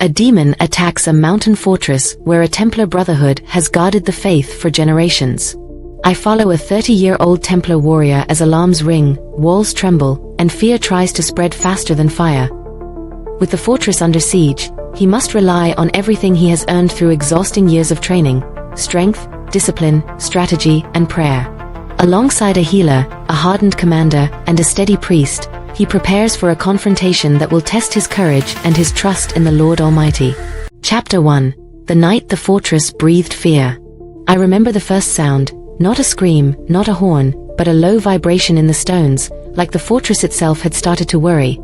A demon attacks a mountain fortress where a Templar brotherhood has guarded the faith for generations. I follow a 30-year-old Templar warrior as alarms ring, walls tremble, and fear tries to spread faster than fire. With the fortress under siege, he must rely on everything he has earned through exhausting years of training: strength, discipline, strategy, and prayer. Alongside a healer, a hardened commander, and a steady priest, he prepares for a confrontation that will test his courage and his trust in the Lord Almighty. Chapter 1. The night the fortress breathed fear. I remember the first sound, not a scream, not a horn, but a low vibration in the stones, like the fortress itself had started to worry.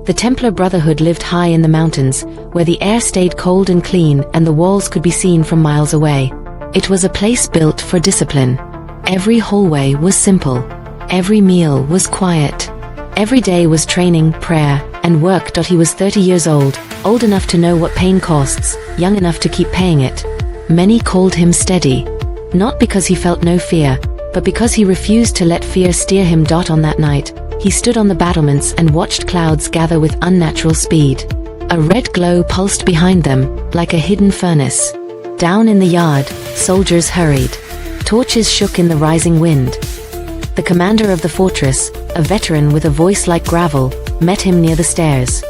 The Templar Brotherhood lived high in the mountains, where the air stayed cold and clean and the walls could be seen from miles away. It was a place built for discipline. Every hallway was simple. Every meal was quiet. Every day was training, prayer, and work. He was 30 years old enough to know what pain costs, young enough to keep paying it. Many called him steady. Not because he felt no fear, but because he refused to let fear steer him. On that night, he stood on the battlements and watched clouds gather with unnatural speed. A red glow pulsed behind them, like a hidden furnace. Down in the yard, soldiers hurried. Torches shook in the rising wind. The commander of the fortress, a veteran with a voice like gravel, met him near the stairs.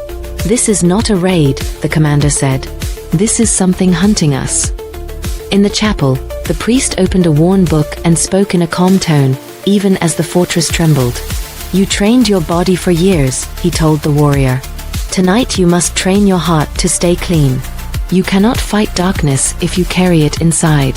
"This is not a raid," the commander said. "This is something hunting us." In the chapel, the priest opened a worn book and spoke in a calm tone, even as the fortress trembled. "You trained your body for years," he told the warrior. "Tonight you must train your heart to stay clean. You cannot fight darkness if you carry it inside."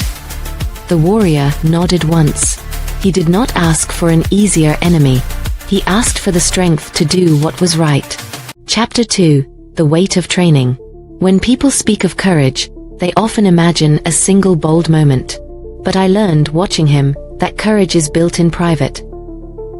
The warrior nodded once. He did not ask for an easier enemy. He asked for the strength to do what was right. Chapter 2. The weight of training. When people speak of courage, they often imagine a single bold moment. But I learned watching him that courage is built in private.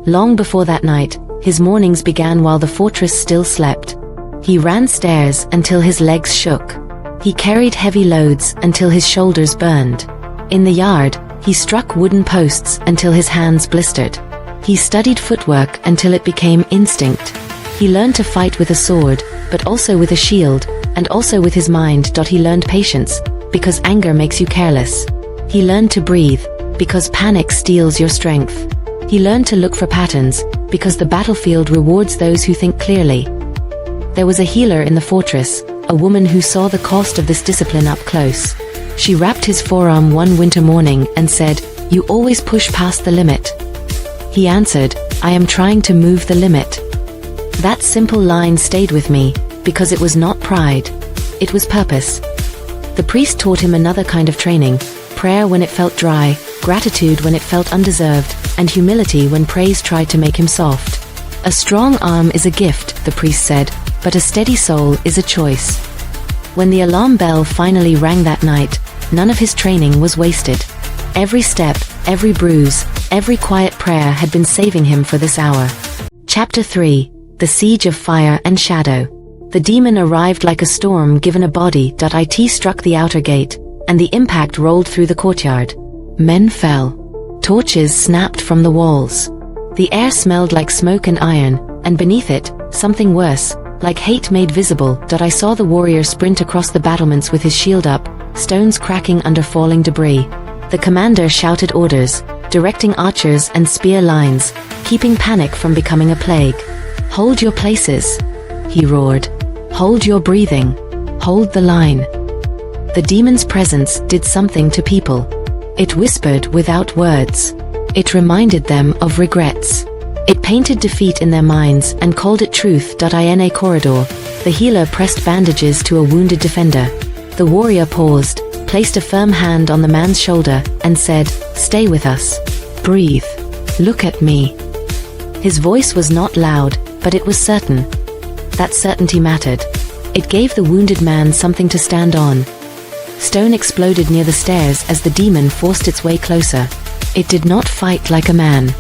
Long before that night, his mornings began while the fortress still slept. He ran stairs until his legs shook. He carried heavy loads until his shoulders burned. In the yard, he struck wooden posts until his hands blistered. He studied footwork until it became instinct. He learned to fight with a sword, but also with a shield, and also with his mind. He learned patience, because anger makes you careless. He learned to breathe, because panic steals your strength. He learned to look for patterns, because the battlefield rewards those who think clearly. There was a healer in the fortress, a woman who saw the cost of this discipline up close. She wrapped his forearm one winter morning and said, "You always push past the limit." He answered, "I am trying to move the limit." That simple line stayed with me, because it was not pride. It was purpose. The priest taught him another kind of training: prayer when it felt dry, gratitude when it felt undeserved, and humility when praise tried to make him soft. "A strong arm is a gift," the priest said, "but a steady soul is a choice." When the alarm bell finally rang that night, none of his training was wasted. Every step, every bruise, every quiet prayer had been saving him for this hour. Chapter 3. The Siege of Fire and Shadow. The demon arrived like a storm given a body. It struck the outer gate, and the impact rolled through the courtyard. Men fell. Torches snapped from the walls. The air smelled like smoke and iron, and beneath it, something worse, like hate made visible. I saw the warrior sprint across the battlements with his shield up, stones cracking under falling debris. The commander shouted orders, directing archers and spear lines, keeping panic from becoming a plague. "Hold your places," he roared. "Hold your breathing. Hold the line." The demon's presence did something to people. It whispered without words. It reminded them of regrets. It painted defeat in their minds and called it truth. In a corridor, the healer pressed bandages to a wounded defender. The warrior paused, placed a firm hand on the man's shoulder, and said, "Stay with us. Breathe. Look at me." His voice was not loud, but it was certain. That certainty mattered. It gave the wounded man something to stand on. Stone exploded near the stairs as the demon forced its way closer. It did not fight like a man.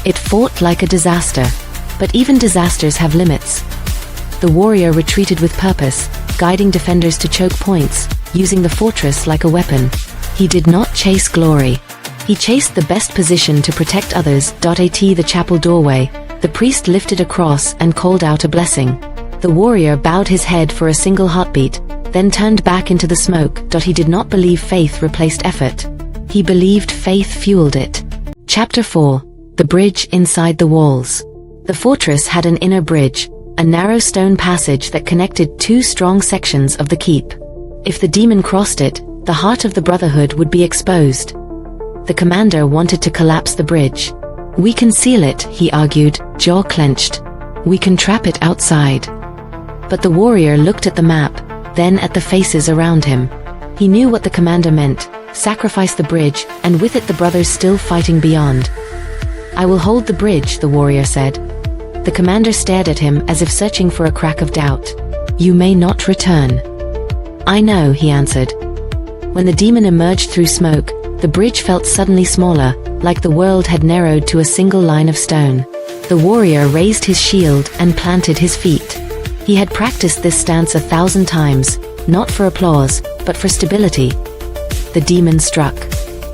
It fought like a disaster. But even disasters have limits. The warrior retreated with purpose, guiding defenders to choke points, using the fortress like a weapon. He did not chase glory. He chased the best position to protect others. At the chapel doorway, the priest lifted a cross and called out a blessing. The warrior bowed his head for a single heartbeat, then turned back into the smoke. He did not believe faith replaced effort. He believed faith fueled it. Chapter 4. The Bridge Inside the Walls. The fortress had an inner bridge, a narrow stone passage that connected two strong sections of the keep. If the demon crossed it, the heart of the Brotherhood would be exposed. The commander wanted to collapse the bridge. "We can seal it," he argued, jaw clenched. "We can trap it outside." But the warrior looked at the map, then at the faces around him. He knew what the commander meant: sacrifice the bridge, and with it the brothers still fighting beyond. "I will hold the bridge," the warrior said. The commander stared at him as if searching for a crack of doubt. "You may not return." "I know," he answered. When the demon emerged through smoke, the bridge felt suddenly smaller, like the world had narrowed to a single line of stone. The warrior raised his shield and planted his feet. He had practiced this stance 1,000 times, not for applause, but for stability. The demon struck.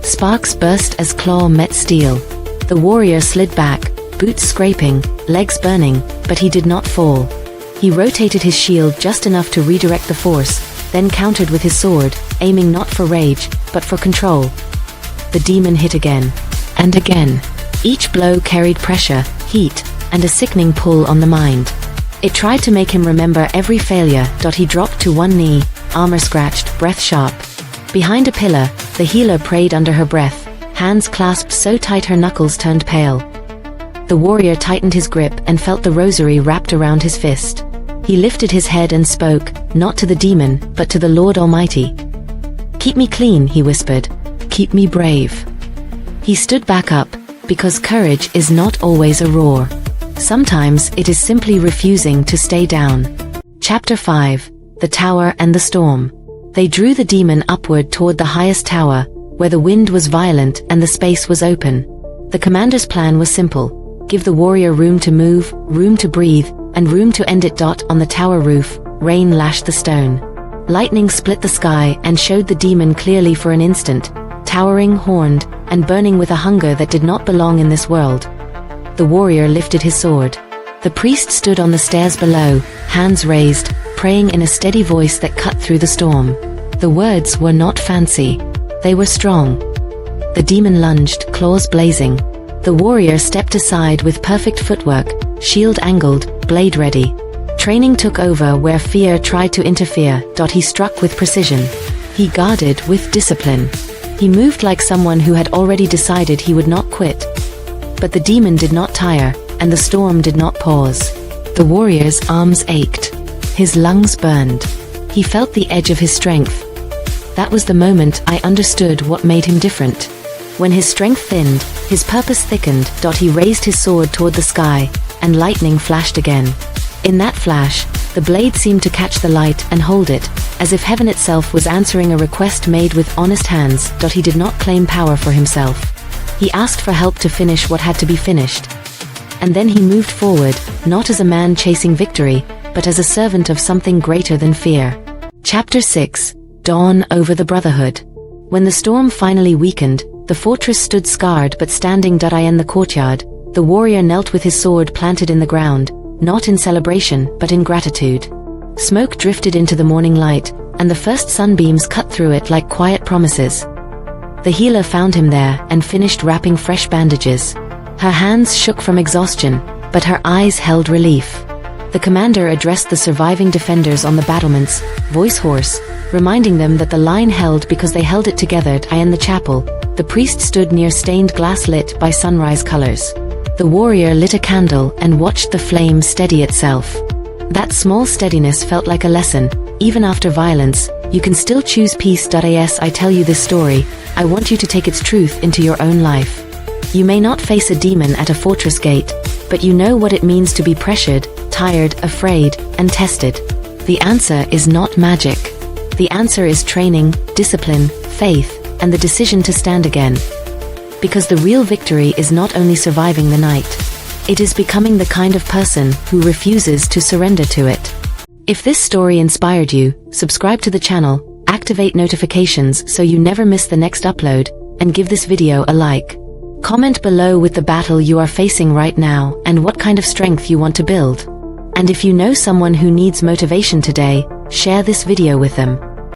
Sparks burst as claw met steel. The warrior slid back, boots scraping, legs burning, but he did not fall. He rotated his shield just enough to redirect the force, then countered with his sword, aiming not for rage, but for control. The demon hit again, and again. Each blow carried pressure, heat, and a sickening pull on the mind. It tried to make him remember every failure. He dropped to one knee, armor scratched, breath sharp. Behind a pillar, the healer prayed under her breath, hands clasped so tight her knuckles turned pale. The warrior tightened his grip and felt the rosary wrapped around his fist. He lifted his head and spoke, not to the demon, but to the Lord Almighty. "Keep me clean," he whispered. "Keep me brave." He stood back up, because courage is not always a roar. Sometimes it is simply refusing to stay down. Chapter 5. The Tower and the Storm. They drew the demon upward toward the highest tower, where the wind was violent and the space was open. The commander's plan was simple: give the warrior room to move, room to breathe, and room to end it. On the tower roof, rain lashed the stone. Lightning split the sky and showed the demon clearly for an instant, towering, horned, and burning with a hunger that did not belong in this world. The warrior lifted his sword. The priest stood on the stairs below, hands raised, praying in a steady voice that cut through the storm. The words were not fancy. They were strong. The demon lunged, claws blazing. The warrior stepped aside with perfect footwork, shield angled, blade ready. Training took over where fear tried to interfere. He struck with precision. He guarded with discipline. He moved like someone who had already decided he would not quit. But the demon did not tire, and the storm did not pause. The warrior's arms ached. His lungs burned. He felt the edge of his strength. That was the moment I understood what made him different. When his strength thinned, his purpose thickened. He raised his sword toward the sky, and lightning flashed again. In that flash, the blade seemed to catch the light and hold it, as if heaven itself was answering a request made with honest hands. He did not claim power for himself. He asked for help to finish what had to be finished. And then he moved forward, not as a man chasing victory, but as a servant of something greater than fear. Chapter 6. Dawn over the Brotherhood. When the storm finally weakened, the fortress stood scarred but standing. In the courtyard, the warrior knelt with his sword planted in the ground, not in celebration, but in gratitude. Smoke drifted into the morning light, and the first sunbeams cut through it like quiet promises. The healer found him there and finished wrapping fresh bandages. Her hands shook from exhaustion, but her eyes held relief. The commander addressed the surviving defenders on the battlements, voice hoarse, reminding them that the line held because they held it together. In the chapel, the priest stood near stained glass lit by sunrise colors. The warrior lit a candle and watched the flame steady itself. That small steadiness felt like a lesson. Even after violence, you can still choose peace. As I tell you this story, I want you to take its truth into your own life. You may not face a demon at a fortress gate, but you know what it means to be pressured, tired, afraid, and tested. The answer is not magic. The answer is training, discipline, faith, and the decision to stand again. Because the real victory is not only surviving the night. It is becoming the kind of person who refuses to surrender to it. If this story inspired you, subscribe to the channel, activate notifications so you never miss the next upload, and give this video a like. Comment below with the battle you are facing right now and what kind of strength you want to build. And if you know someone who needs motivation today, share this video with them.